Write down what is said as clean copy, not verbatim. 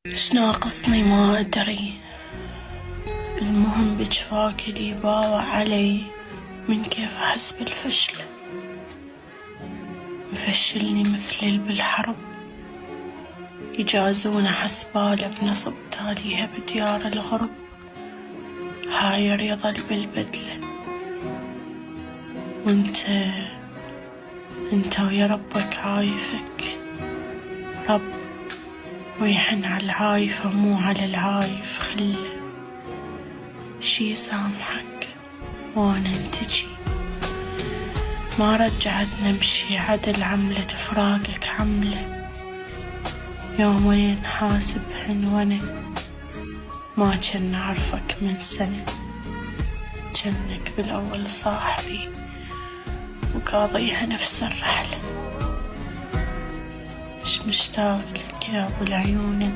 ايش ناقصني ما أدري، المهم بجفاك اللي باوع علي من كيف أحس بالفشل، مفشلني مثل اللي بالحرب، يجازون حسباله بنصب تاليها بديار الغرب، حاير يظل بالبدلة. وانت ويا ربك عايفك، رب ويحن على العايفة مو على العايف، خله شي سامحك وانا انتجي. ما رجعت نمشي عدل عملة فراقك حملة، يومين حاسبهن وانا ما جن اعرفك من سنة، جنك بالاول صاحبي وقاضيها نفس الرحلة. مش مشتاق لك يا ابو العيون